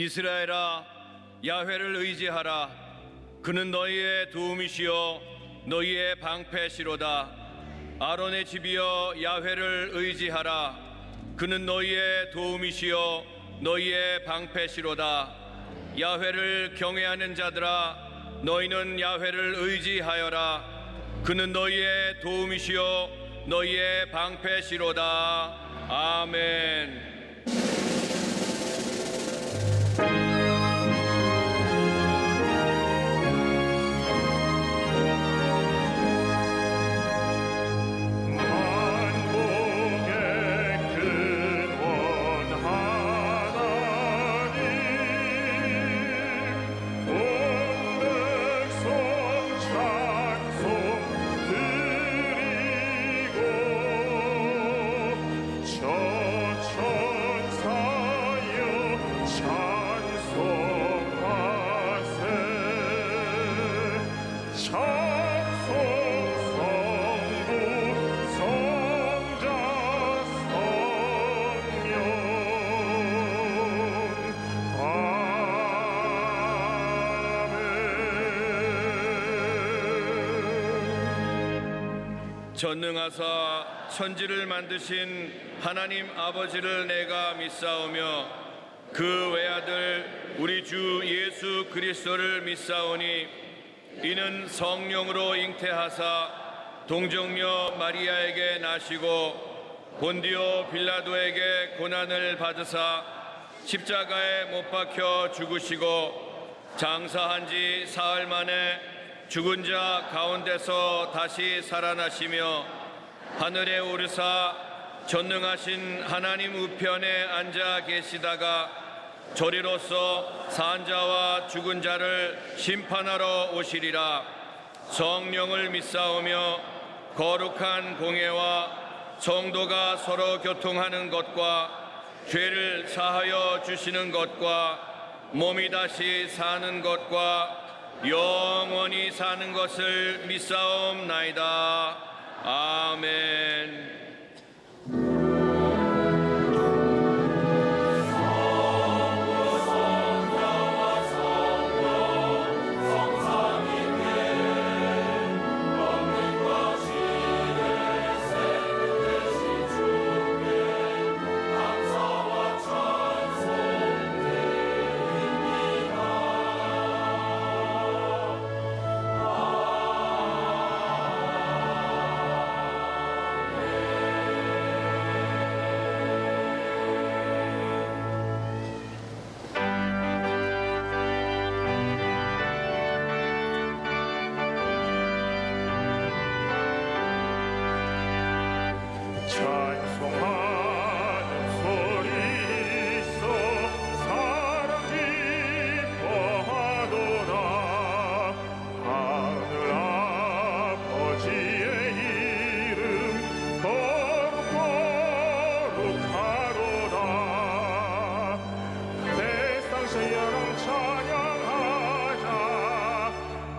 이스라엘아, 야훼를 의지하라. 그는 너희의 도움이시요 너희의 방패시로다. 아론의 집이여, 야훼를 의지하라. 그는 너희의 도움이시요 너희의 방패시로다. 야훼를 경외하는 자들아, 너희는 야훼를 의지하여라. 그는 너희의 도움이시요 너희의 방패시로다. 아멘. 전능하사 천지를 만드신 하나님 아버지를 내가 믿사오며 그 외아들 우리 주 예수 그리스도를 믿사오니 이는 성령으로 잉태하사 동정녀 마리아에게 나시고 본디오 빌라도에게 고난을 받으사 십자가에 못 박혀 죽으시고 장사한 지 사흘 만에 죽은 자 가운데서 다시 살아나시며 하늘에 오르사 전능하신 하나님 우편에 앉아 계시다가 저리로서 산 자와 죽은 자를 심판하러 오시리라. 성령을 믿사오며 거룩한 공예와 성도가 서로 교통하는 것과 죄를 사하여 주시는 것과 몸이 다시 사는 것과 영원히 사는 것을 믿사옵나이다. 아멘.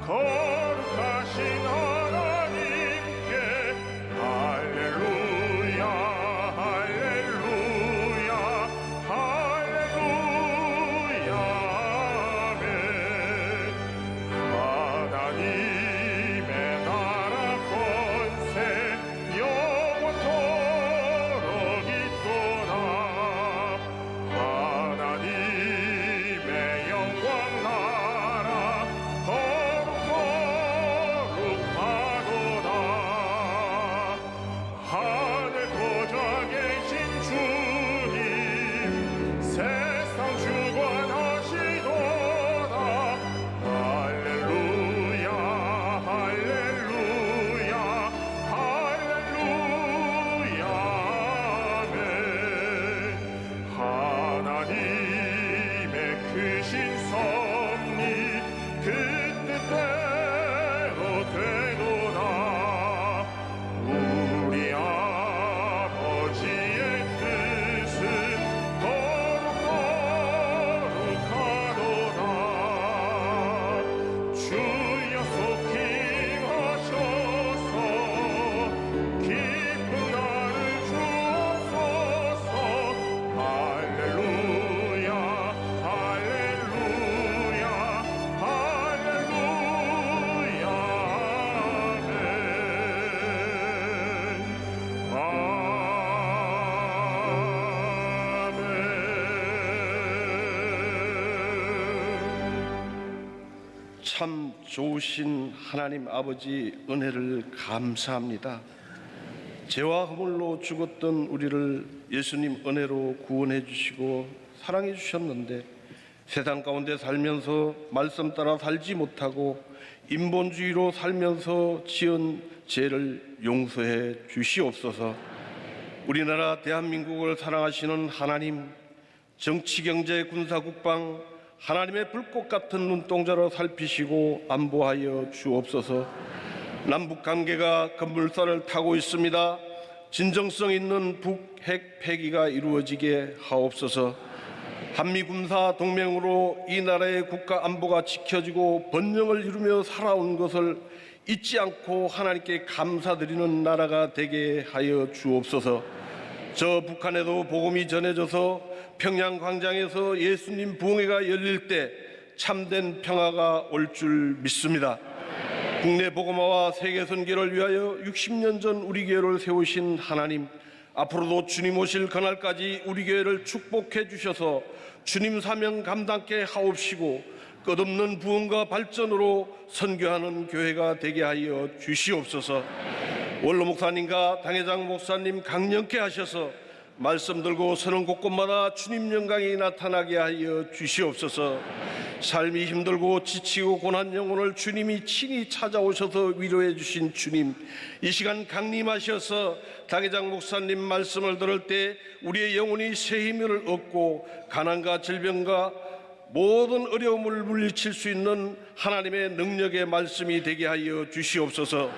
거룩하신 하나님께 할렐루야. 참 좋으신 하나님 아버지 은혜를 감사합니다. 죄와 허물로 죽었던 우리를 예수님 은혜로 구원해 주시고 사랑해 주셨는데 세상 가운데 살면서 말씀 따라 살지 못하고 인본주의로 살면서 지은 죄를 용서해 주시옵소서. 우리나라 대한민국을 사랑하시는 하나님, 정치, 경제, 군사, 국방 하나님의 불꽃 같은 눈동자로 살피시고 안보하여 주옵소서. 남북 관계가 급물살을 타고 있습니다. 진정성 있는 북핵 폐기가 이루어지게 하옵소서. 한미 군사 동맹으로 이 나라의 국가 안보가 지켜지고 번영을 이루며 살아온 것을 잊지 않고 하나님께 감사드리는 나라가 되게 하여 주옵소서. 저 북한에도 복음이 전해져서 평양 광장에서 예수님 부흥회가 열릴 때 참된 평화가 올 줄 믿습니다. 국내 복음화와 세계 선교를 위하여 60년 전 우리 교회를 세우신 하나님, 앞으로도 주님 오실 그날까지 우리 교회를 축복해 주셔서 주님 사명 감당케 하옵시고 끝없는 부흥과 발전으로 선교하는 교회가 되게 하여 주시옵소서. 원로 목사님과 당회장 목사님 강력케 하셔서 말씀 들고 서는 곳곳마다 주님 영광이 나타나게 하여 주시옵소서. 삶이 힘들고 지치고 고난 영혼을 주님이 친히 찾아오셔서 위로해 주신 주님, 이 시간 강림하셔서 당회장 목사님 말씀을 들을 때 우리의 영혼이 새 힘을 얻고 가난과 질병과 모든 어려움을 물리칠 수 있는 하나님의 능력의 말씀이 되게 하여 주시옵소서.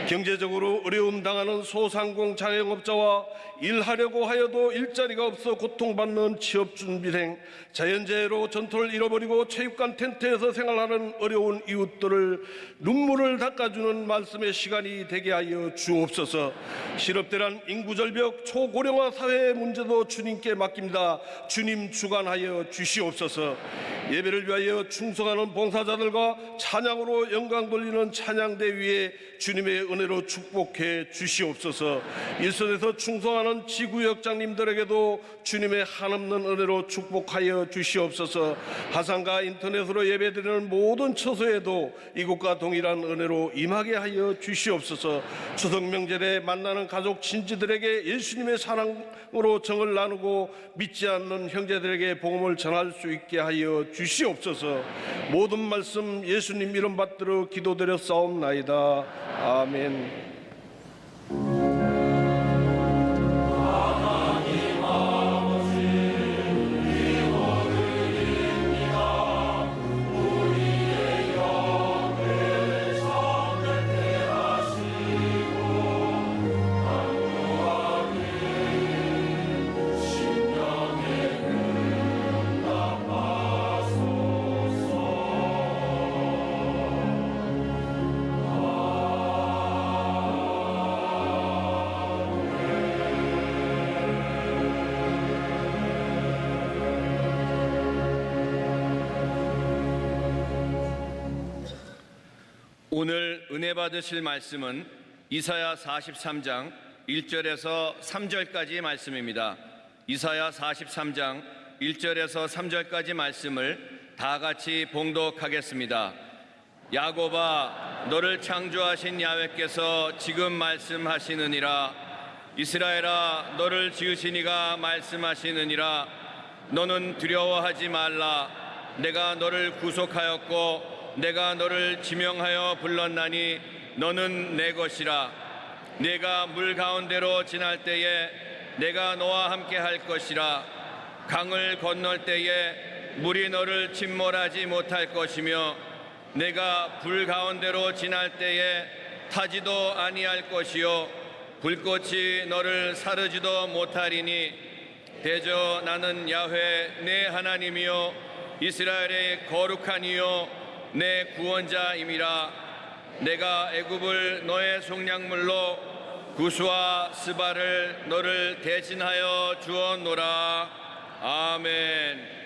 경제적으로 어려움 당하는 소상공 자영업자와 일하려고 하여도 일자리가 없어 고통받는 취업준비생, 자연재해로 전토를 잃어버리고 체육관 텐트에서 생활하는 어려운 이웃들을 눈물을 닦아주는 말씀의 시간이 되게 하여 주옵소서. 실업대란 인구절벽 초고령화 사회의 문제도 주님께 맡깁니다. 주님 주관하여 주시옵소서. 예배를 위하여 충성하는 봉사자들과 찬양으로 영광 돌리는 찬양대 위에 주님의 은혜로 축복해 주시옵소서. 일선에서 충성하는 지구역장님들에게도 주님의 한없는 은혜로 축복하여 주시옵소서. 화상과 인터넷으로 예배드리는 모든 처소에도 이곳과 동일한 은혜로 임하게 하여 주시옵소서. 추석 명절에 만나는 가족 친지들에게 예수님의 사랑으로 정을 나누고 믿지 않는 형제들에게 복음을 전할 수 있게 하여 주시옵소서. 모든 말씀 예수님 이름 받들어 기도드려 싸움나이다. 아멘. 오늘 은혜 받으실 말씀은 이사야 43장 1절에서 3절까지 말씀입니다. 이사야 43장 1절에서 3절까지 말씀을 다 같이 봉독하겠습니다. 야곱아, 너를 창조하신 야훼께서 지금 말씀하시느니라. 이스라엘아, 너를 지으신 이가 말씀하시느니라. 너는 두려워하지 말라. 내가 너를 구속하였고 내가 너를 지명하여 불렀나니 너는 내 것이라. 내가 물 가운데로 지날 때에 내가 너와 함께 할 것이라. 강을 건널 때에 물이 너를 침몰하지 못할 것이며 내가 불 가운데로 지날 때에 타지도 아니할 것이요 불꽃이 너를 사르지도 못하리니 대저 나는 야훼 내 하나님이요 이스라엘의 거룩한 이요 내 구원자임이라. 내가 애굽을 너의 속량물로 구스와 스바를 너를 대신하여 주었노라. 아멘.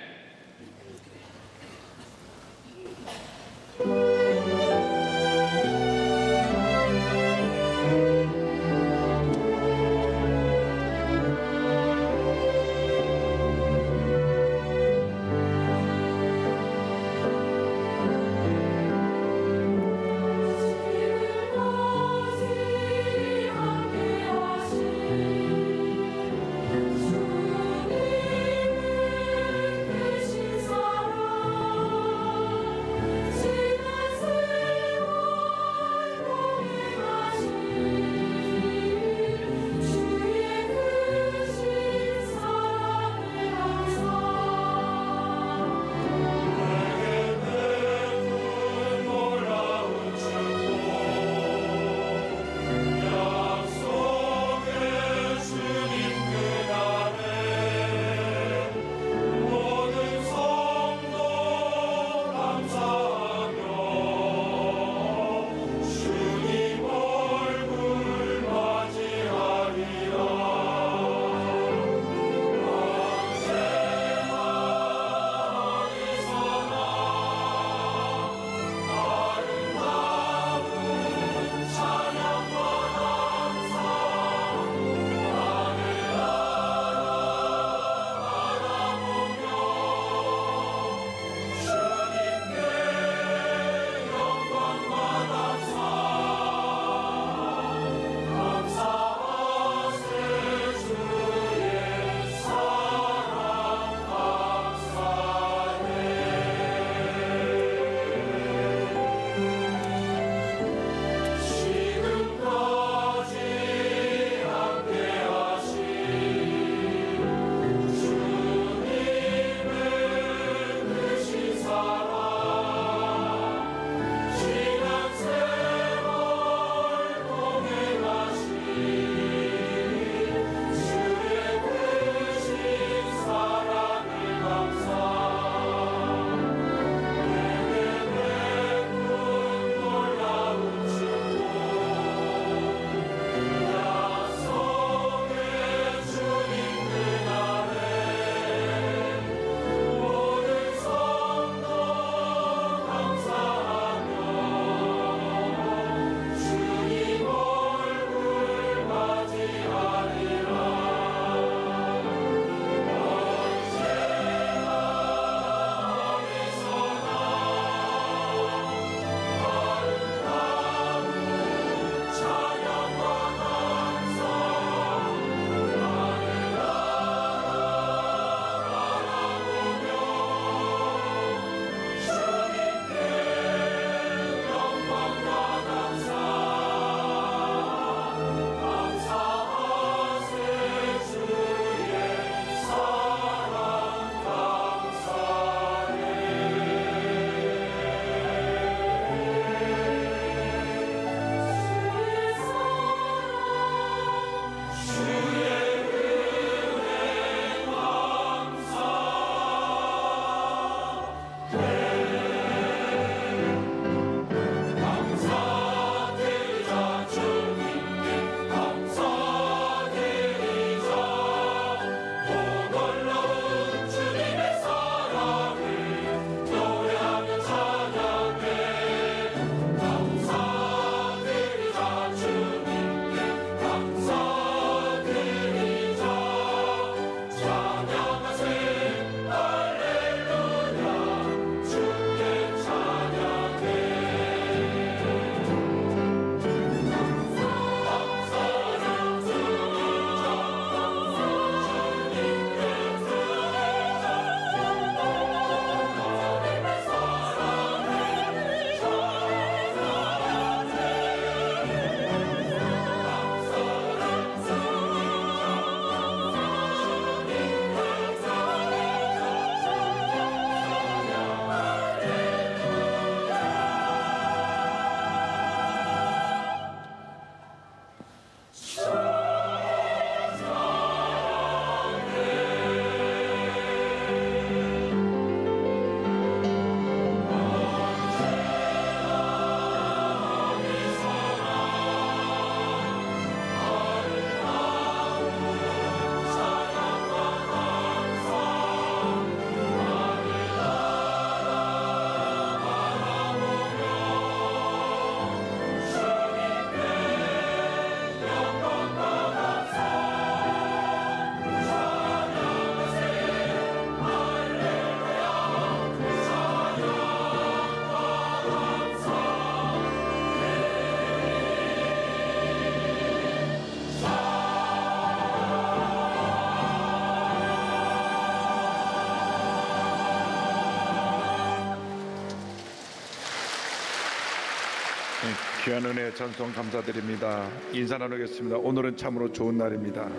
귀한 은혜 전송 감사드립니다. 인사 나누겠습니다. 오늘은 참으로 좋은 날입니다.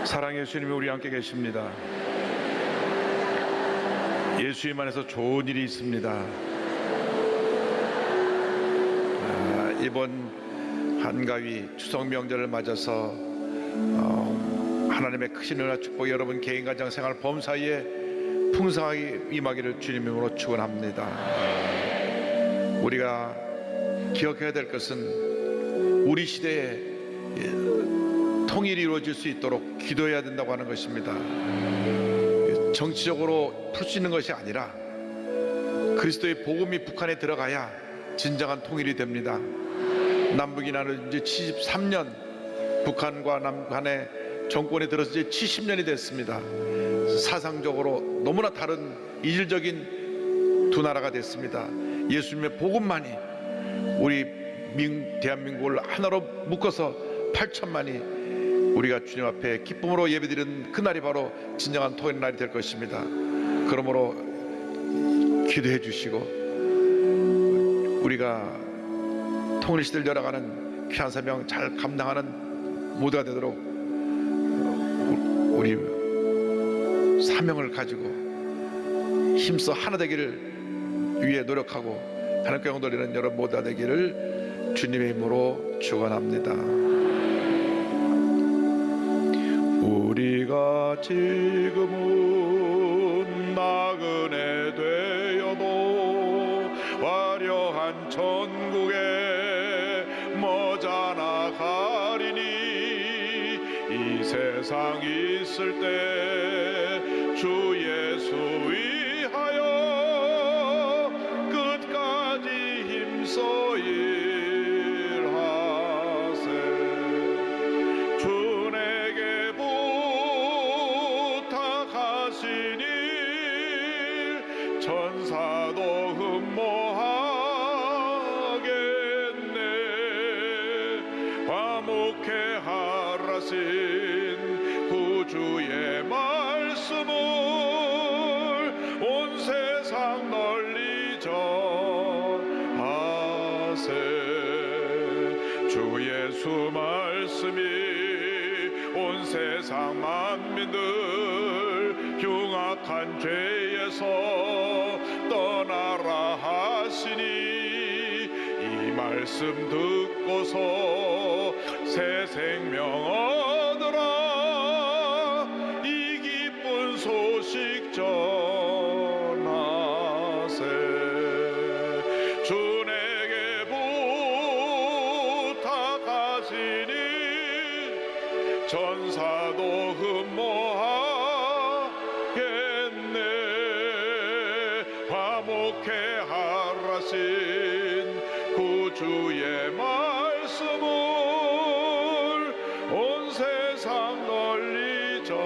사랑의 주님이 우리 함께 계십니다. 예수님 안에서 좋은 일이 있습니다. 이번 한가위 추석 명절을 맞아서 하나님의 크신 은혜와 축복 여러분 개인 가정 생활 범사이에 풍성하게 임하기를 주님 이름으로 축원합니다. 우리가 기억해야 될 것은 우리 시대에 통일이 이루어질 수 있도록 기도해야 된다고 하는 것입니다. 정치적으로 풀 수 있는 것이 아니라 그리스도의 복음이 북한에 들어가야 진정한 통일이 됩니다. 남북이 나눈 지 73년, 북한과 남한의 정권에 들어서 이제 70년이 됐습니다. 사상적으로 너무나 다른 이질적인 두 나라가 됐습니다. 예수님의 복음만이 우리 대한민국을 하나로 묶어서 8천만이 우리가 주님 앞에 기쁨으로 예배드리는 그날이 바로 진정한 통일의 날이 될 것입니다. 그러므로 기도해 주시고 우리가 통일 시대를 열어가는 귀한 사명 잘 감당하는 모두가 되도록 우리 사명을 가지고 힘써 하나 되기를 위해 노력하고 하나님께 영광 돌리는 여러분 모두가 되기를 주님의 힘으로 축원합니다. 우리가 지금은 나그네 되어도 화려한 천국에 머지않아 가리니 이 세상 있을 때 주 예수 위하여 끝까지 힘써 일하세. 주 내게 부탁하신 일 천사도 흠모하겠네. 화목해 하라신 구주의 말씀을 온 세상 널리 전하세. 주 예수 말씀이 온 세상 만민들 흉악한 죄에서 떠나라 하시니 이 말씀 듣고서 새 생명 얻으라. 이 기쁜 소식 전하세. 주 내게 부탁하시니 전사도 흠모하겠네. 화목해 하라신 구주의 말씀을 온 세상 널리 전하세.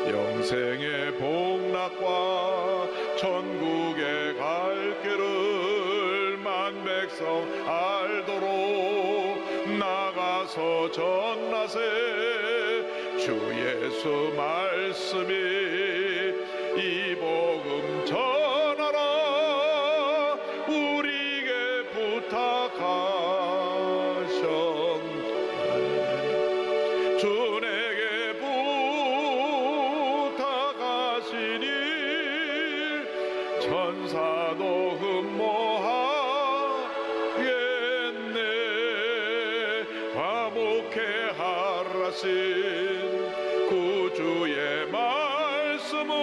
영생의 복락과 천국에 갈 길을 만 백성 알도록 나가서 전하세. 주 예수 말씀이 이 복음 전하라. 우리에게 부탁하셨네. 주 내게 부탁하시니 천사도 흠모하겠네. 화목해 하라신 구주의 말씀을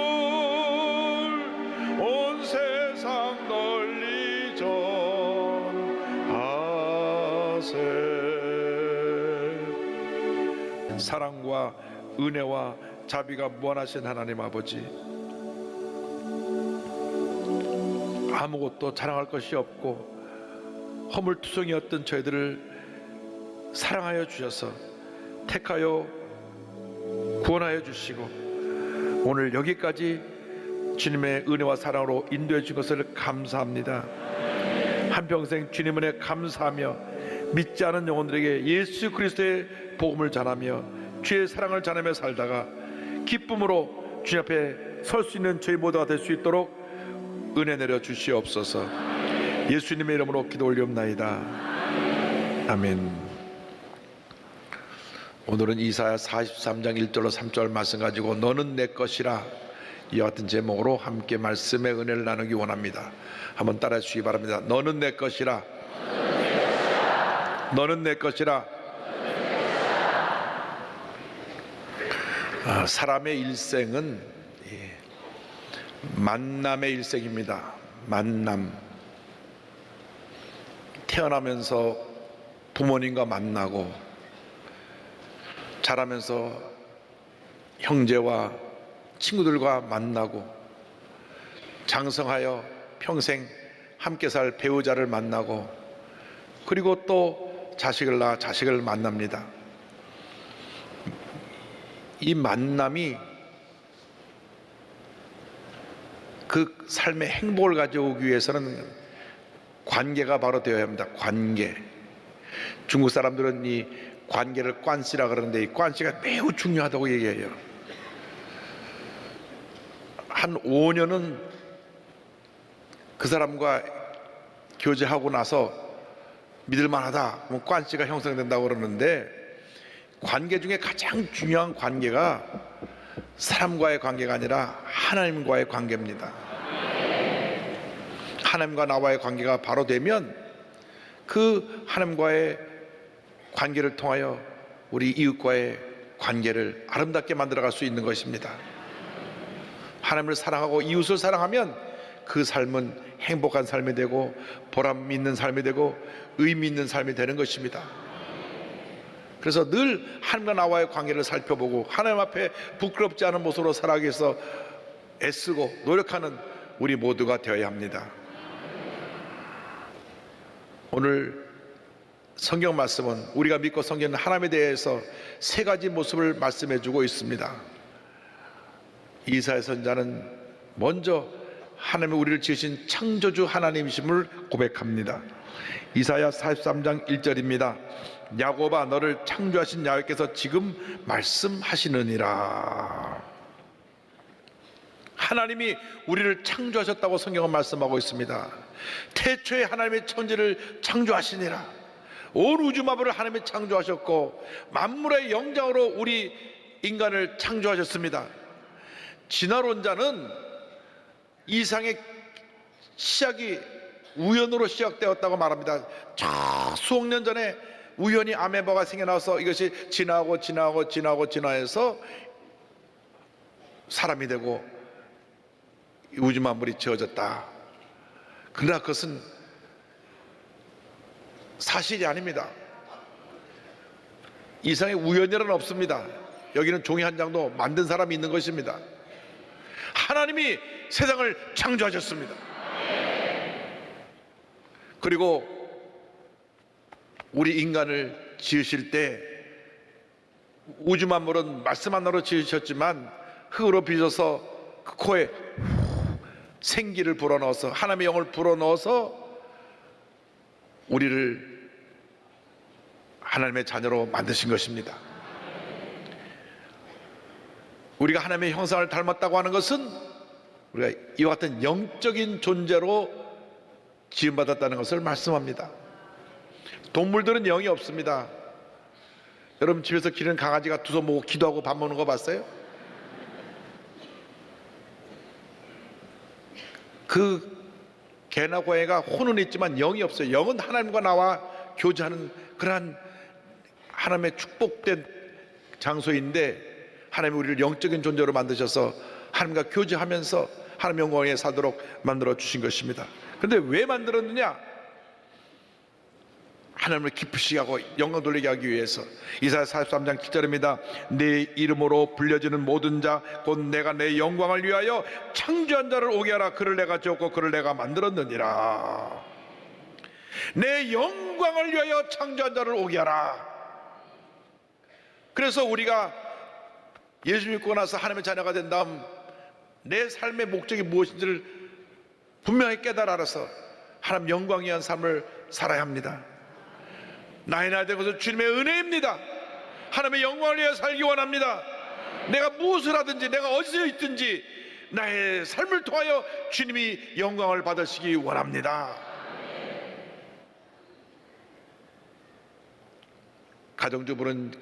온 세상 널리 전하세. 사랑과 은혜와 자비가 무한하신 하나님 아버지, 아무것도 자랑할 것이 없고 허물투성이었던 저희들을 사랑하여 주셔서 택하여 구원하여 주시고 오늘 여기까지 주님의 은혜와 사랑으로 인도해 주신 것을 감사합니다. 한평생 주님 은혜 감사하며 믿지 않은 영혼들에게 예수 그리스도의 복음을 전하며 주의 사랑을 전하며 살다가 기쁨으로 주님 앞에 설 수 있는 저희 모두가 될 수 있도록 은혜 내려 주시옵소서. 예수님의 이름으로 기도 올리옵나이다. 아멘. 오늘은 이사야 43장 1절로 3절 말씀 가지고 너는 내 것이라 이와 같은 제목으로 함께 말씀의 은혜를 나누기 원합니다. 한번 따라해 주시기 바랍니다. 너는 내 것이라. 너는 내 것이라. 사람의 일생은 만남의 일생입니다. 만남. 태어나면서 부모님과 만나고 자라면서 형제와 친구들과 만나고 장성하여 평생 함께 살 배우자를 만나고 그리고 또 자식을 낳아 자식을 만납니다. 이 만남이 그 삶의 행복을 가져오기 위해서는 관계가 바로 되어야 합니다. 관계. 중국 사람들은 이 관계를 관시라 그러는데 이 관시가 매우 중요하다고 얘기해요. 한 5년은 그 사람과 교제하고 나서 믿을만하다. 그럼 관시가 형성된다고 그러는데 관계 중에 가장 중요한 관계가 사람과의 관계가 아니라 하나님과의 관계입니다. 하나님과 나와의 관계가 바로 되면 그 하나님과의 관계를 통하여 우리 이웃과의 관계를 아름답게 만들어갈 수 있는 것입니다. 하나님을 사랑하고 이웃을 사랑하면 그 삶은 행복한 삶이 되고 보람 있는 삶이 되고 의미 있는 삶이 되는 것입니다. 그래서 늘 하나님과 나와의 관계를 살펴보고 하나님 앞에 부끄럽지 않은 모습으로 살아가기 위해서 애쓰고 노력하는 우리 모두가 되어야 합니다. 오늘 성경 말씀은 우리가 믿고 섬기는 하나님에 대해서 세 가지 모습을 말씀해 주고 있습니다. 이사야 선지자는 먼저 하나님이 우리를 지으신 창조주 하나님이심을 고백합니다. 이사야 43장 1절입니다. 야곱아 너를 창조하신 야훼께서 지금 말씀하시느니라. 하나님이 우리를 창조하셨다고 성경은 말씀하고 있습니다. 태초에 하나님의 천지를 창조하시니라. 온 우주만물을 하나님이 창조하셨고 만물의 영장으로 우리 인간을 창조하셨습니다. 진화론자는 이상의 시작이 우연으로 시작되었다고 말합니다. 저 수억 년 전에 우연히 아메바가 생겨나서 이것이 진화해서 사람이 되고 우주 만물이 지어졌다. 그러나 그것은 사실이 아닙니다. 이상의 우연이란 없습니다. 여기는 종이 한 장도 만든 사람이 있는 것입니다. 하나님이 세상을 창조하셨습니다. 그리고 우리 인간을 지으실 때 우주 만물은 말씀 하나로 지으셨지만 흙으로 빚어서 그 코에 생기를 불어넣어서 하나님의 영을 불어넣어서 우리를 하나님의 자녀로 만드신 것입니다. 우리가 하나님의 형상을 닮았다고 하는 것은 우리가 이와 같은 영적인 존재로 지음받았다는 것을 말씀합니다. 동물들은 영이 없습니다. 여러분 집에서 기르는 강아지가 두 손 모고 기도하고 밥 먹는 거 봤어요? 그 개나 고양이가 혼은 있지만 영이 없어요. 영은 하나님과 나와 교제하는 그러한 하나님의 축복된 장소인데 하나님이 우리를 영적인 존재로 만드셔서 하나님과 교제하면서 하나님 영광에 살도록 만들어 주신 것입니다. 그런데 왜 만들었느냐? 하나님을 기쁘시게 하고 영광 돌리게 하기 위해서. 이사야 43장 7절입니다. 내 이름으로 불려지는 모든 자 곧 내가 내 영광을 위하여 창조한 자를 오게 하라. 그를 내가 지었고 그를 내가 만들었느니라. 내 영광을 위하여 창조한 자를 오게 하라. 그래서 우리가 예수 믿고 나서 하나님의 자녀가 된 다음 내 삶의 목적이 무엇인지를 분명히 깨달아 알아서 하나님 영광 위한 삶을 살아야 합니다. 나의 나 된 것은 주님의 은혜입니다. 하나님의 영광을 위해 살기 원합니다. 내가 무엇을 하든지, 내가 어디서 있든지 나의 삶을 통하여 주님이 영광을 받으시기 원합니다. 가정주부는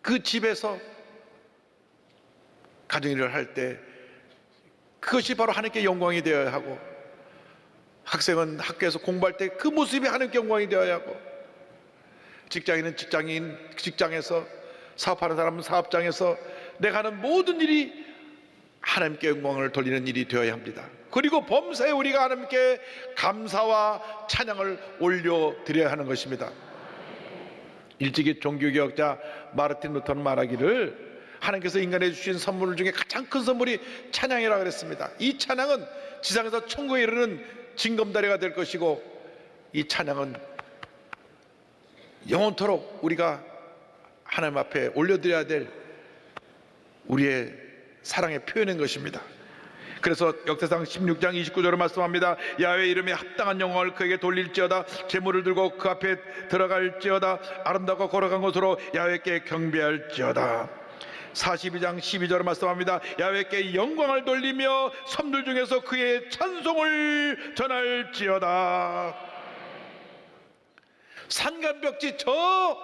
그 집에서 가정일을 할 때 그것이 바로 하나님께 영광이 되어야 하고, 학생은 학교에서 공부할 때 그 모습이 하나님께 영광이 되어야 하고, 직장인은 직장에서, 사업하는 사람은 사업장에서 내가 하는 모든 일이 하나님께 영광을 돌리는 일이 되어야 합니다. 그리고 범사에 우리가 하나님께 감사와 찬양을 올려드려야 하는 것입니다. 일찍이 종교개혁자 마르틴 루터는 말하기를, 하나님께서 인간에 주신 선물 중에 가장 큰 선물이 찬양이라고 그랬습니다. 이 찬양은 지상에서 천국에 이르는 징검다리가 될 것이고, 이 찬양은 영원토록 우리가 하나님 앞에 올려드려야 될 우리의 사랑의 표현인 것입니다. 그래서 역대상 16장 29절을 말씀합니다. 야훼의 이름에 합당한 영광을 그에게 돌릴지어다. 제물을 들고 그 앞에 들어갈지어다. 아름답고 거룩한 것으로 야훼께 경배할지어다. 42장 12절을 말씀합니다. 야훼께 영광을 돌리며 섬들 중에서 그의 찬송을 전할지어다. 산간벽지 저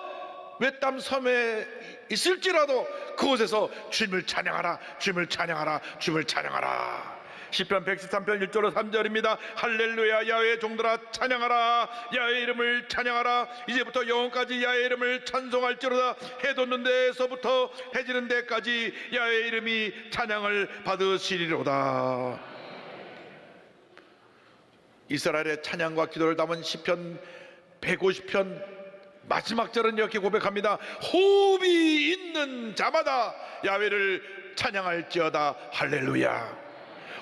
외딴 섬에 있을지라도 그곳에서 주님을 찬양하라, 주님을 찬양하라, 주님을 찬양하라. 시편 113편 1절로 3절입니다. 할렐루야, 야훼의 종들아 찬양하라, 야훼의 이름을 찬양하라. 이제부터 영원까지 야훼의 이름을 찬송할지로다. 해 돋는 데에서부터 해 지는 데까지 야훼의 이름이 찬양을 받으시리로다. 이스라엘의 찬양과 기도를 담은 시편 150편 마지막 절은 이렇게 고백합니다. 호흡이 있는 자마다 야훼를 찬양할지어다. 할렐루야.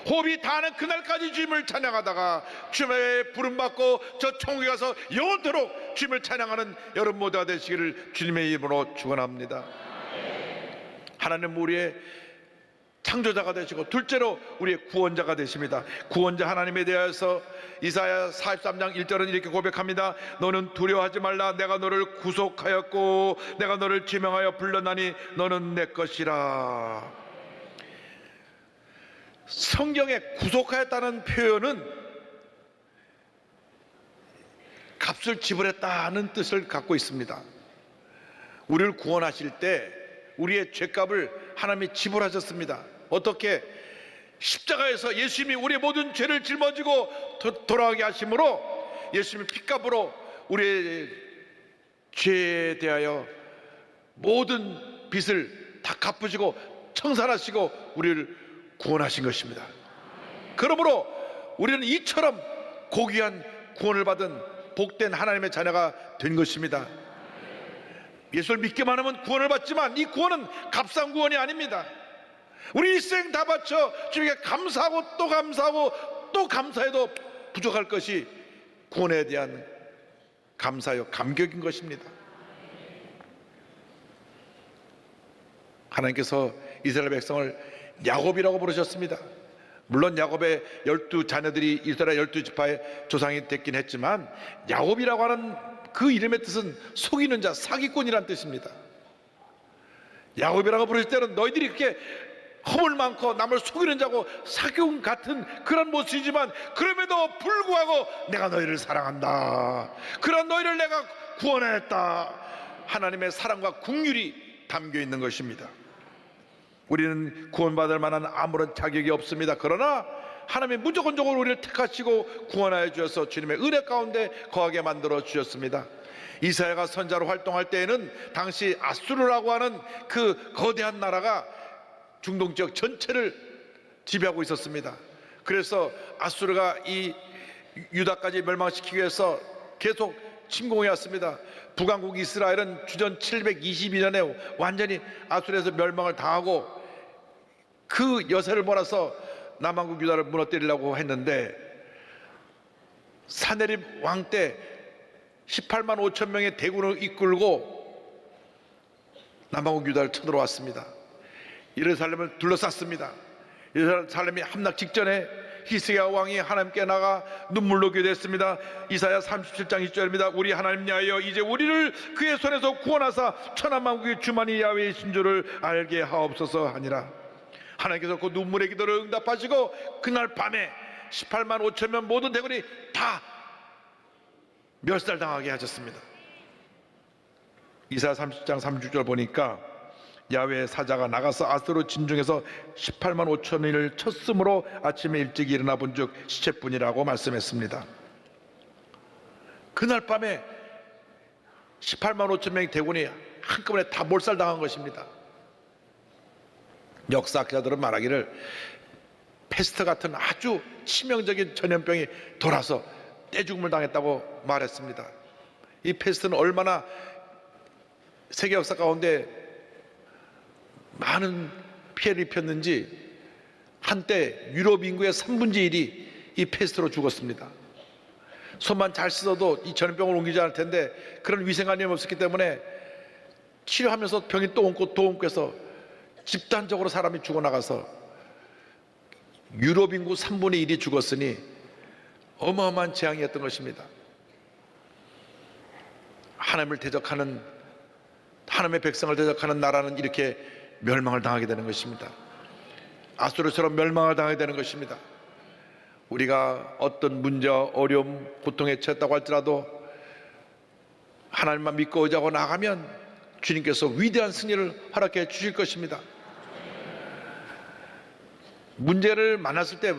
호흡이 다하는 그날까지 주님을 찬양하다가 주님의 부름받고 저 천국에 가서 영원토록 주님을 찬양하는 여러분 모두가 되시기를 주님의 이름으로 축원합니다. 하나님 우리의 창조자가 되시고, 둘째로 우리의 구원자가 되십니다. 구원자 하나님에 대해서 이사야 43장 1절은 이렇게 고백합니다. 너는 두려워하지 말라. 내가 너를 구속하였고 내가 너를 지명하여 불렀나니 너는 내 것이라. 성경에 구속하였다는 표현은 값을 지불했다는 뜻을 갖고 있습니다. 우리를 구원하실 때 우리의 죄값을 하나님이 지불하셨습니다. 어떻게? 십자가에서 예수님이 우리의 모든 죄를 짊어지고 돌아가게 하심으로 예수님의 핏값으로 우리의 죄에 대하여 모든 빚을 다 갚으시고 청산하시고 우리를 구원하신 것입니다. 그러므로 우리는 이처럼 고귀한 구원을 받은 복된 하나님의 자녀가 된 것입니다. 예수를 믿기만 하면 구원을 받지만 이 구원은 값싼 구원이 아닙니다. 우리 일생 다 바쳐 주님께 감사하고 또 감사하고 또 감사해도 부족할 것이 구원에 대한 감사요 감격인 것입니다. 하나님께서 이스라엘 백성을 야곱이라고 부르셨습니다. 물론 야곱의 12자녀들이 이스라엘 12지파의 조상이 됐긴 했지만 야곱이라고 하는 그 이름의 뜻은 속이는 자, 사기꾼이란 뜻입니다. 야곱이라고 부르실 때는 너희들이 그렇게 허물 많고 남을 속이는 자고 사기꾼 같은 그런 모습이지만 그럼에도 불구하고 내가 너희를 사랑한다. 그런 너희를 내가 구원했다. 하나님의 사랑과 긍휼이 담겨 있는 것입니다. 우리는 구원받을 만한 아무런 자격이 없습니다. 그러나 하나님이 무조건적으로 우리를 택하시고 구원하여 주셔서 주님의 은혜 가운데 거하게 만들어 주셨습니다. 이사야가 선자로 활동할 때에는 당시 아수르라고 하는 그 거대한 나라가 중동 지역 전체를 지배하고 있었습니다. 그래서 아수르가 이 유다까지 멸망시키기 위해서 계속 침공해 왔습니다. 북왕국 이스라엘은 주전 722년에 완전히 아수르에서 멸망을 당하고 그 여세를 몰아서 남왕국 유다를 무너뜨리려고 했는데 사네립 왕 때 18만 5천 명의 대군을 이끌고 남왕국 유다를 쳐들어왔습니다. 예루살렘을 둘러쌌습니다. 예루살렘이 함락 직전에 히스기야 왕이 하나님께 나가 눈물로 기도했습니다. 이사야 37장 1절입니다. 우리 하나님 야여 이제 우리를 그의 손에서 구원하사 천하만국의 주만이 야훼이신 줄을 알게 하옵소서 하니라. 하나님께서 그 눈물의 기도를 응답하시고 그날 밤에 18만 5천 명 모든 대군이 다 멸살당하게 하셨습니다. 이사야 30장 36절 보니까 야훼 사자가 나가서 아스로 진중에서 18만 5천을 쳤으므로 아침에 일찍 일어나 본즉 시체뿐이라고 말씀했습니다. 그날 밤에 18만 5천 명의 대군이 한꺼번에 다 몰살당한 것입니다. 역사학자들은 말하기를 패스트 같은 아주 치명적인 전염병이 돌아서 떼죽음을 당했다고 말했습니다. 이 패스트는 얼마나 세계 역사 가운데 많은 피해를 입혔는지 한때 유럽 인구의 3분의 1이 이 패스트로 죽었습니다. 손만 잘 씻어도 이 전염병을 옮기지 않을 텐데 그런 위생관념이 없었기 때문에 치료하면서 병이 또 옮고 해서 집단적으로 사람이 죽어나가서 유럽 인구 3분의 1이 죽었으니 어마어마한 재앙이었던 것입니다. 하나님을 대적하는, 하나님의 백성을 대적하는 나라는 이렇게 멸망을 당하게 되는 것입니다. 아수르처럼 멸망을 당하게 되는 것입니다. 우리가 어떤 문제와 어려움, 고통에 처했다고 할지라도 하나님만 믿고 의지하고 나가면 주님께서 위대한 승리를 허락해 주실 것입니다. 문제를 만났을 때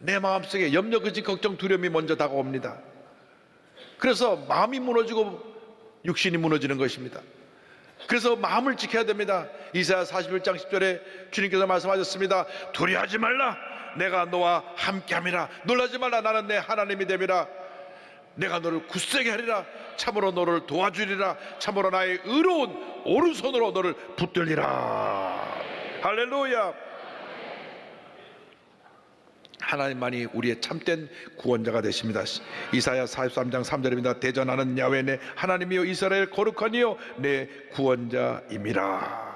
내 마음속에 염려, 근심, 걱정, 두려움이 먼저 다가옵니다. 그래서 마음이 무너지고 육신이 무너지는 것입니다. 그래서 마음을 지켜야 됩니다. 이사야 41장 10절에 주님께서 말씀하셨습니다. 두려워하지 말라, 내가 너와 함께함이라. 놀라지 말라, 나는 내 하나님이 됨이라. 내가 너를 굳세게 하리라. 참으로 너를 도와주리라. 참으로 나의 의로운 오른손으로 너를 붙들리라. 할렐루야. 하나님만이 우리의 참된 구원자가 되십니다. 이사야 43장 3절입니다. 대전하는 야훼 내 하나님이여 이스라엘 거룩하니요 내 구원자임이라.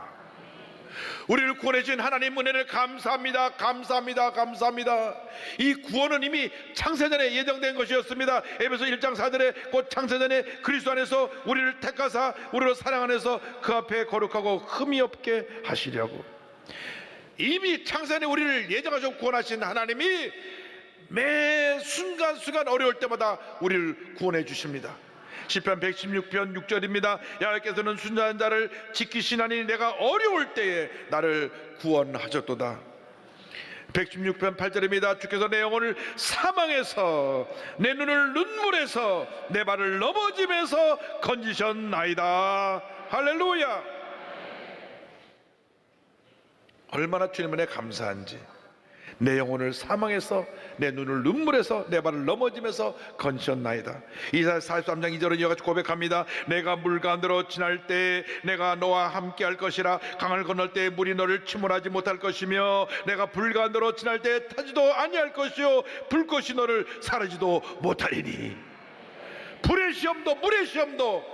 우리를 구원해 주신 하나님 은혜를 감사합니다. 감사합니다. 감사합니다. 이 구원은 이미 창세전에 예정된 것이었습니다. 에베소 1장 4절에 곧 창세전에 그리스도 안에서 우리를 택하사 우리로 사랑 안에서 그 앞에 거룩하고 흠이 없게 하시려고. 이미 창세전에 우리를 예정하시고 구원하신 하나님이 매 순간순간 어려울 때마다 우리를 구원해 주십니다. 시편 116편 6절입니다. 야훼께서는 순전한 자를 지키시나니 내가 어려울 때에 나를 구원하셨도다. 116편 8절입니다. 주께서 내 영혼을 사망에서 내 눈을 눈물에서 내 발을 넘어짐에서 건지셨나이다. 할렐루야. 얼마나 주님 은혜 감사한지. 내 영혼을 사망에서 내 눈을 눈물에서 내 발을 넘어짐에서 건지셨나이다. 이사야 43장 2절은 이와 같이 고백합니다. 내가 물 가운데로 지날 때 내가 너와 함께 할 것이라. 강을 건널 때 물이 너를 침몰하지 못할 것이며 내가 불 가운데로 지날 때 타지도 아니할 것이요 불꽃이 너를 사르지도 못하리니. 불의 시험도 물의 시험도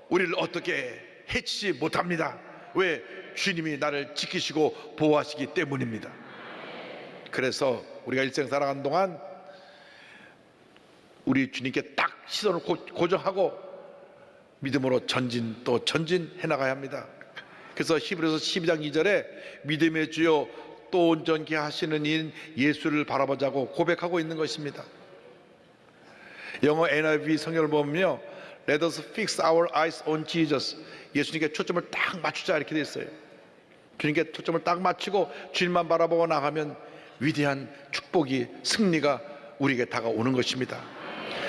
우리를 어떻게 해치지 못합니다. 왜? 주님이 나를 지키시고 보호하시기 때문입니다. 그래서 우리가 일생 살아가는 동안 우리 주님께 딱 시선을 고정하고 믿음으로 전진 또 전진해 나가야 합니다. 그래서 히브리서 12장 2절에 믿음의 주요 또 온전케 하시는 이인 예수를 바라보자고 고백하고 있는 것입니다. 영어 NIV 성경을 보면요, Let us fix our eyes on Jesus. 예수님께 초점을 딱 맞추자 이렇게 돼 있어요. 주님께 초점을 딱 맞추고 주님만 바라보고 나가면 위대한 축복이, 승리가 우리에게 다가오는 것입니다.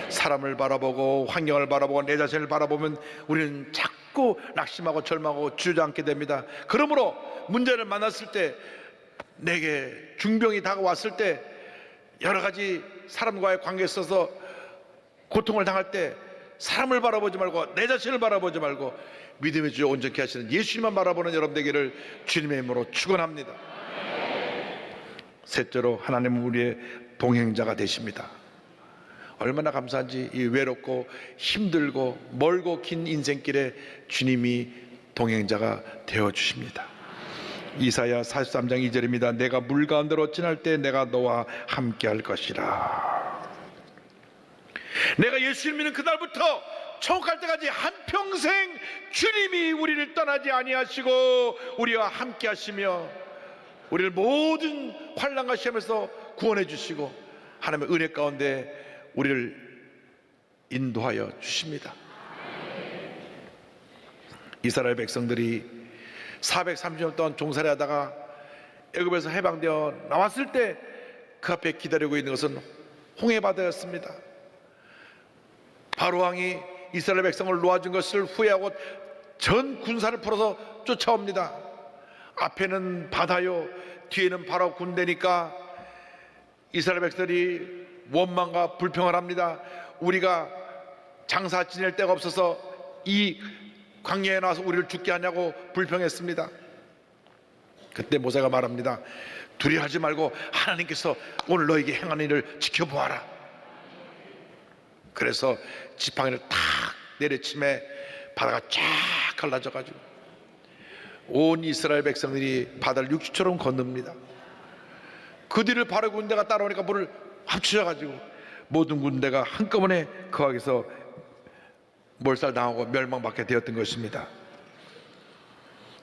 사람을 바라보고 환경을 바라보고 내 자신을 바라보면 우리는 자꾸 낙심하고 절망하고 주저앉게 됩니다. 그러므로 문제를 만났을 때, 내게 중병이 다가왔을 때, 여러 가지 사람과의 관계에 있어서 고통을 당할 때 사람을 바라보지 말고 내 자신을 바라보지 말고 믿음의 주 온전케 하시는 예수님만 바라보는 여러분 되기를 주님의 이름으로 축원합니다. 셋째로, 하나님은 우리의 동행자가 되십니다. 얼마나 감사한지. 이 외롭고 힘들고 멀고 긴 인생길에 주님이 동행자가 되어 주십니다. 이사야 43장 2절입니다. 내가 물 가운데로 지날 때 내가 너와 함께 할 것이라. 내가 예수를 믿는 그날부터 천국 갈 때까지 한평생 주님이 우리를 떠나지 아니하시고 우리와 함께 하시며 우리를 모든 환난과 시험에서 구원해 주시고 하나님의 은혜 가운데 우리를 인도하여 주십니다. 이스라엘 백성들이 430년 동안 종살이 하다가 애굽에서 해방되어 나왔을 때 그 앞에 기다리고 있는 것은 홍해바다였습니다. 바로왕이 이스라엘 백성을 놓아준 것을 후회하고 전 군사를 풀어서 쫓아옵니다. 앞에는 바다요 뒤에는 바로 군대니까 이스라엘 백성들이 원망과 불평을 합니다. 우리가 장사 지낼 데가 없어서 이 광야에 나와서 우리를 죽게 하냐고 불평했습니다. 그때 모세가 말합니다. 두려워하지 말고 하나님께서 오늘 너에게 행하는 일을 지켜보아라. 그래서 지팡이를 탁 내리침에 바다가 쫙 갈라져가지고 온 이스라엘 백성들이 바다를 육지처럼 건넙니다. 그 뒤를 바로 군대가 따라오니까 물을 합쳐져가지고 모든 군대가 한꺼번에 거기서 몰살당하고 멸망받게 되었던 것입니다.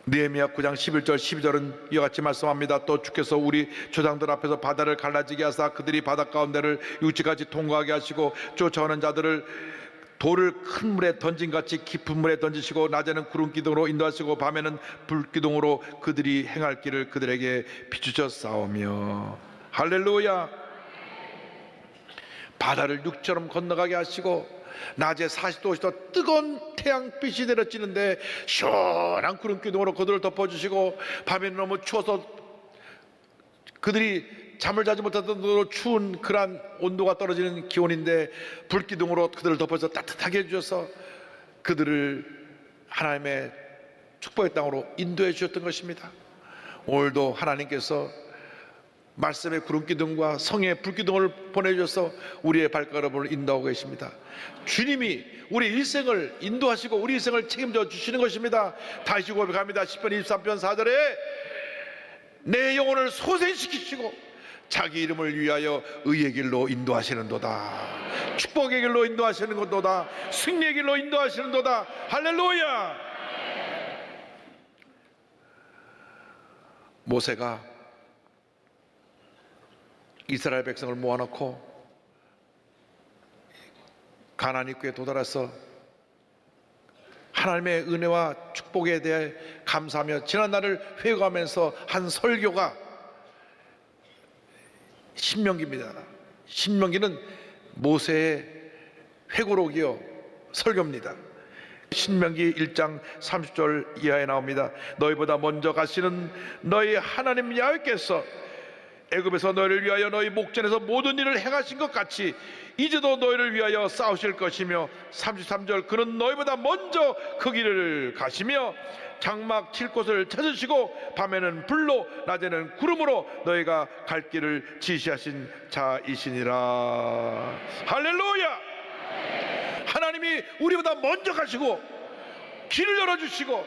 느헤미야 9장 11절 12절은 이와 같이 말씀합니다. 또 주께서 우리 조상들 앞에서 바다를 갈라지게 하사 그들이 바다 가운데를 육지까지 통과하게 하시고 쫓아오는 자들을 돌을 큰 물에 던진같이 깊은 물에 던지시고 낮에는 구름 기둥으로 인도하시고 밤에는 불 기둥으로 그들이 행할 길을 그들에게 비추셨사오며. 할렐루야. 바다를 육처럼 건너가게 하시고 낮에 40도 50도 뜨거운 태양빛이 내려지는데 시원한 구름 기둥으로 그들을 덮어주시고 밤에는 너무 추워서 그들이 잠을 자지 못하던 정도로 추운 그러한 온도가 떨어지는 기온인데 불기둥으로 그들을 덮어서 따뜻하게 해주셔서 그들을 하나님의 축복의 땅으로 인도해 주셨던 것입니다. 오늘도 하나님께서 말씀의 구름기둥과 성의 불기둥을 보내주셔서 우리의 발걸음을 인도하고 계십니다. 주님이 우리 일생을 인도하시고 우리 일생을 책임져 주시는 것입니다. 다시 고백합니다. 10편 23편 4절에 내 영혼을 소생시키시고 자기 이름을 위하여 의의 길로 인도하시는도다. 축복의 길로 인도하시는도다. 승리의 길로 인도하시는도다. 할렐루야. 모세가 이스라엘 백성을 모아놓고 가나안 입구에 도달해서 하나님의 은혜와 축복에 대해 감사하며 지난 날을 회고하면서 한 설교가 신명기입니다. 신명기는 모세의 회고록이요 설교입니다. 신명기 1장 30절 이하에 나옵니다. 너희보다 먼저 가시는 너희 하나님 야훼께서 애굽에서 너희를 위하여 너희 목전에서 모든 일을 행하신 것 같이 이제도 너희를 위하여 싸우실 것이며 33절 그는 너희보다 먼저 그 길을 가시며 장막 칠 곳을 찾으시고 밤에는 불로 낮에는 구름으로 너희가 갈 길을 지시하신 자이시니라. 할렐루야. 하나님이 우리보다 먼저 가시고 길을 열어주시고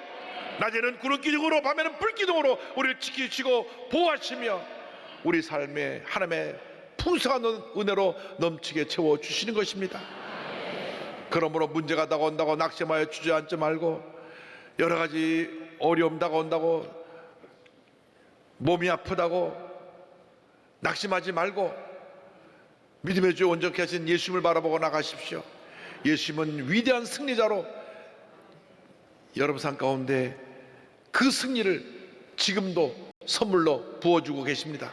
낮에는 구름 기둥으로 밤에는 불 기둥으로 우리를 지키시고 보호하시며 우리 삶에 하나님의 풍성한 은혜로 넘치게 채워주시는 것입니다. 그러므로 문제가 다가온다고 낙심하여 주저앉지 말고 여러 가지 어려움 다가온다고 몸이 아프다고 낙심하지 말고 믿음의 주 온전케 하신 예수님을 바라보고 나가십시오. 예수님은 위대한 승리자로 여러분 삶 가운데 그 승리를 지금도 선물로 부어주고 계십니다.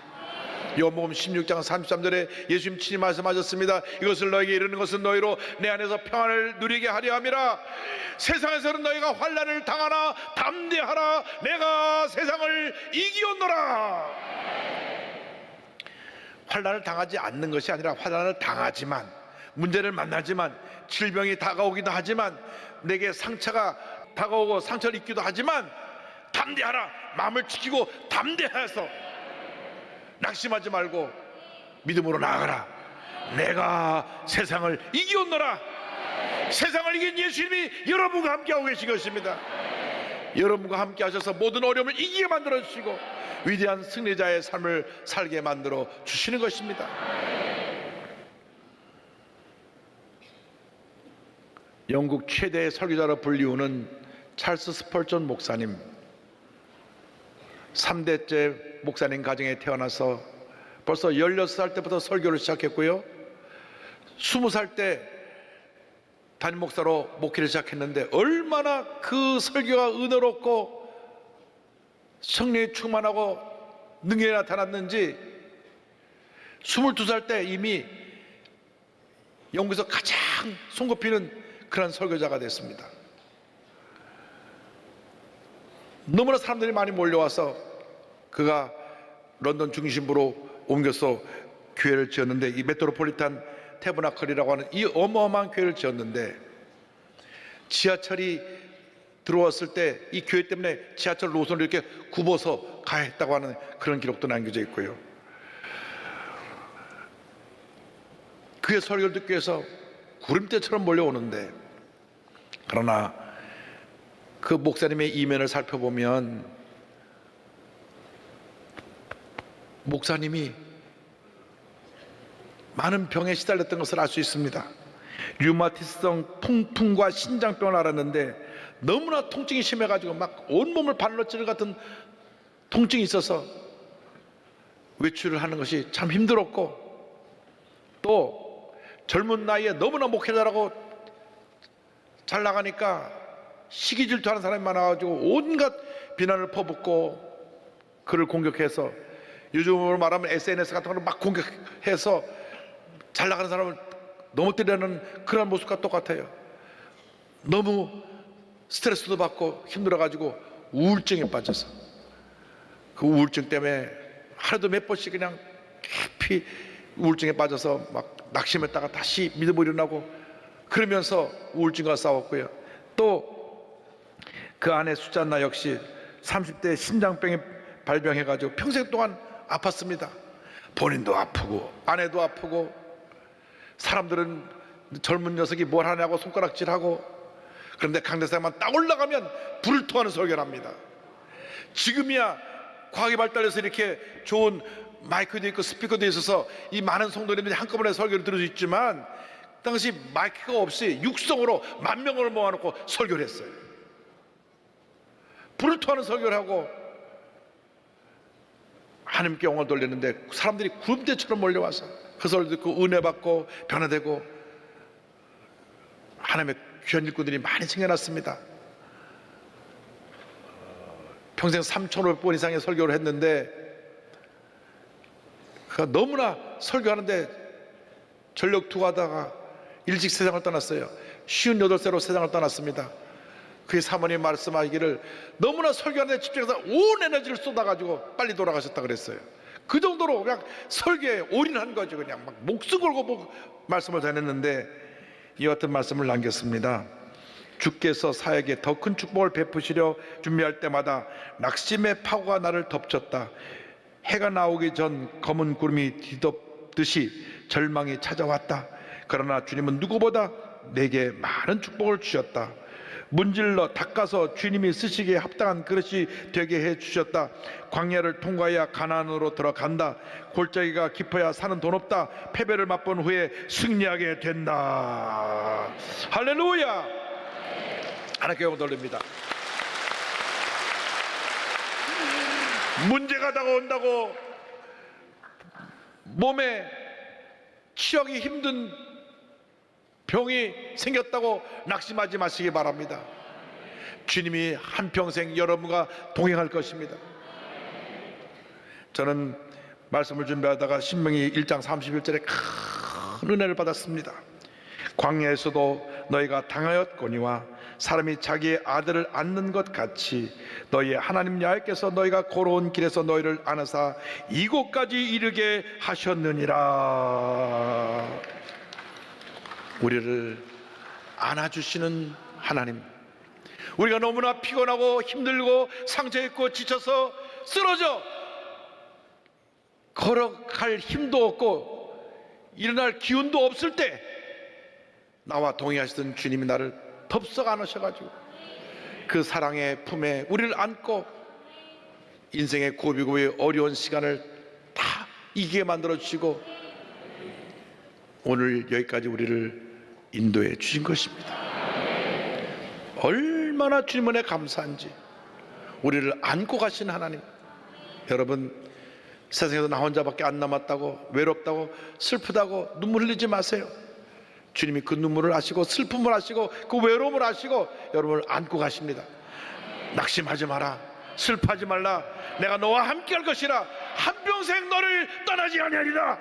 요한복음 16장 33절에 예수님 친히 말씀하셨습니다. 이것을 너에게 이르는 것은 너희로 내 안에서 평안을 누리게 하려 함이라. 세상에서는 너희가 환난을 당하나 담대하라. 내가 세상을 이기었노라. 환난을 당하지 않는 것이 아니라 환난을 당하지만 문제를 만나지만 질병이 다가오기도 하지만 내게 상처가 다가오고 상처를 입기도 하지만 담대하라. 마음을 지키고 담대해서 낙심하지 말고 믿음으로 나아가라. 내가 세상을 이기었노라. 세상을 이긴 예수님이 여러분과 함께하고 계신 것입니다. 여러분과 함께 하셔서 모든 어려움을 이기게 만들어 주시고 위대한 승리자의 삶을 살게 만들어 주시는 것입니다. 영국 최대의 설교자로 불리우는 찰스 스펄전 목사님, 3대째 목사님 가정에 태어나서 벌써 16살 때부터 설교를 시작했고요, 20살 때 담임 목사로 목회를 시작했는데 얼마나 그 설교가 은혜롭고 성령이 충만하고 능력이 나타났는지 22살 때 이미 영국에서 가장 손꼽히는 그런 설교자가 됐습니다. 너무나 사람들이 많이 몰려와서 그가 런던 중심부로 옮겨서 교회를 지었는데, 이 메트로폴리탄 태버나클이라고 하는 이 어마어마한 교회를 지었는데, 지하철이 들어왔을 때 이 교회 때문에 지하철 노선을 이렇게 굽어서 가야 했다고 하는 그런 기록도 남겨져 있고요, 그의 설교를 듣기 위해서 구름대처럼 몰려오는데, 그러나 그 목사님의 이면을 살펴보면 목사님이 많은 병에 시달렸던 것을 알 수 있습니다. 류마티스성 통풍과 신장병을 앓았는데 너무나 통증이 심해가지고 막 온몸을 발로 찌를 같은 통증이 있어서 외출을 하는 것이 참 힘들었고, 또 젊은 나이에 너무나 목회 잘하고 잘 나가니까 시기 질투하는 사람이 많아가지고 온갖 비난을 퍼붓고 그를 공격해서, 요즘으로 말하면 SNS 같은 거를 막 공격해서 잘 나가는 사람을 넘어뜨리는 그런 모습과 똑같아요. 너무 스트레스도 받고 힘들어가지고 우울증에 빠져서, 그 우울증 때문에 하루도 몇 번씩 그냥 깊이 우울증에 빠져서 막 낙심했다가 다시 믿음으로 일어나고 그러면서 우울증과 싸웠고요. 또 그 아내 수잔나 역시 30대 신장병에 발병해가지고 평생 동안 아팠습니다. 본인도 아프고 아내도 아프고, 사람들은 젊은 녀석이 뭘 하냐고 손가락질하고, 그런데 강대상만 딱 올라가면 불을 토하는 설교를 합니다. 지금이야 과학이 발달해서 이렇게 좋은 마이크도 있고 스피커도 있어서 이 많은 성도님들이 한꺼번에 설교를 들을 수 있지만, 당시 마이크가 없이 육성으로 10,000명을 모아놓고 설교를 했어요. 불을 토하는 설교를 하고 하나님께 영광을 돌렸는데 사람들이 구름대처럼 몰려와서 그 설교 듣고 은혜 받고 변화되고 하나님의 귀한 일꾼들이 많이 생겨났습니다. 평생 3,500번 이상의 설교를 했는데, 그가 너무나 설교하는데 전력 투구하다가 일찍 세상을 떠났어요. 58세로 세상을 떠났습니다. 그의 사모님 말씀하기를 너무나 설교하는데 집중해서 온 에너지를 쏟아가지고 빨리 돌아가셨다 그랬어요. 그 정도로 그냥 설교에 올인한 거죠. 그냥 막 목숨 걸고 말씀을 전했는데 이와 같은 말씀을 남겼습니다. 주께서 사에게 더 큰 축복을 베푸시려 준비할 때마다 낙심의 파고가 나를 덮쳤다. 해가 나오기 전 검은 구름이 뒤덮듯이 절망이 찾아왔다. 그러나 주님은 누구보다 내게 많은 축복을 주셨다. 문질러 닦아서 주님이 쓰시기에 합당한 그릇이 되게 해주셨다. 광야를 통과해야 가나안으로 들어간다. 골짜기가 깊어야 사는 돈 없다. 패배를 맛본 후에 승리하게 된다. 할렐루야. 하나님께 영광 돌립니다. 문제가 다가온다고 몸에 치료하기 힘든 병이 생겼다고 낙심하지 마시기 바랍니다. 주님이 한평생 여러분과 동행할 것입니다. 저는 말씀을 준비하다가 신명기 1장 31절에 큰 은혜를 받았습니다. 광야에서도 너희가 당하였거니와 사람이 자기의 아들을 안는 것 같이 너희의 하나님 야훼께서 너희가 걸어온 길에서 너희를 안으사 이곳까지 이르게 하셨느니라. 우리를 안아주시는 하나님, 우리가 너무나 피곤하고 힘들고 상처있고 지쳐서 쓰러져 걸어갈 힘도 없고 일어날 기운도 없을 때 나와 동행하시던 주님이 나를 덥석 안으셔가지고 그 사랑의 품에 우리를 안고 인생의 고비고비 어려운 시간을 다 이기게 만들어 주시고 오늘 여기까지 우리를 인도해 주신 것입니다. 얼마나 주님 은혜 감사한지. 우리를 안고 가신 하나님. 여러분, 세상에서 나 혼자밖에 안 남았다고, 외롭다고, 슬프다고 눈물 흘리지 마세요. 주님이 그 눈물을 아시고 슬픔을 아시고 그 외로움을 아시고 여러분을 안고 가십니다. 낙심하지 마라, 슬퍼하지 말라. 내가 너와 함께 할 것이라. 한평생 너를 떠나지 아니하리라.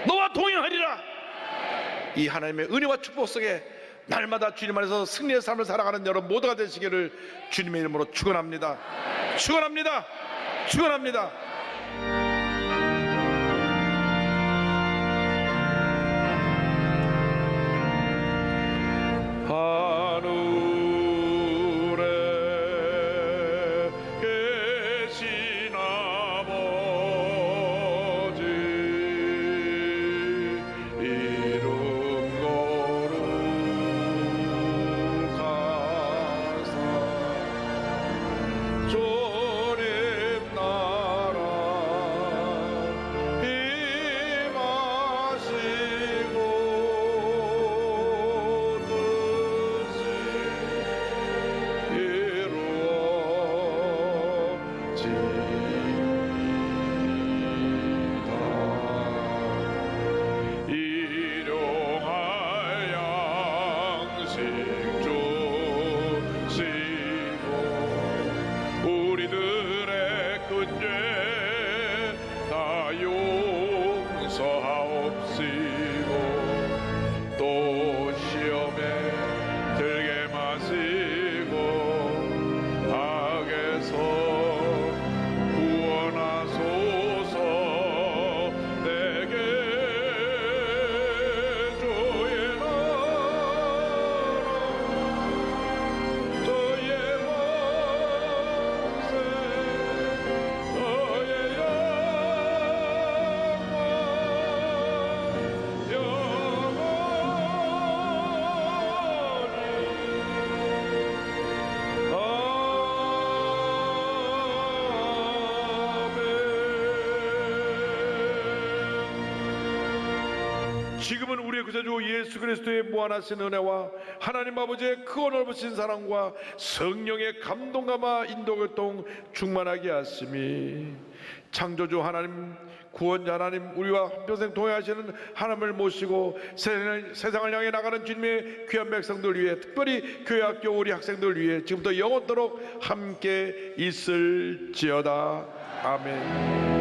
너와 동행하리라. 이 하나님의 은혜와 축복 속에 날마다 주님 안에서 승리의 삶을 살아가는 여러분 모두가 되시기를 주님의 이름으로 축원합니다. 축원합니다. 축원합니다. 하늘에 계신 아버지 이름 거룩하사 주님 나라 임하시고 뜻이 이루어지이다. 일용할 양식 주시고 우리들의 큰 죄 다 용서하옵시고 또 시험에 들게 마시고 악에서 구원하소서. 내게 주의 나라 주의 권세 주의 지금은 우리의 구세주 예수 그리스도의 무한하신 은혜와 하나님 아버지의 크고 넓으신 사랑과 성령의 감동감화 인도교통 충만하게 하심이 창조주 하나님, 구원자 하나님, 우리와 한평생 동행하시는 하나님을 모시고 세상을 향해 나가는 주님의 귀한 백성들 위해, 특별히 교회학교 우리 학생들 위해 지금부터 영원토록 함께 있을지어다. 아멘.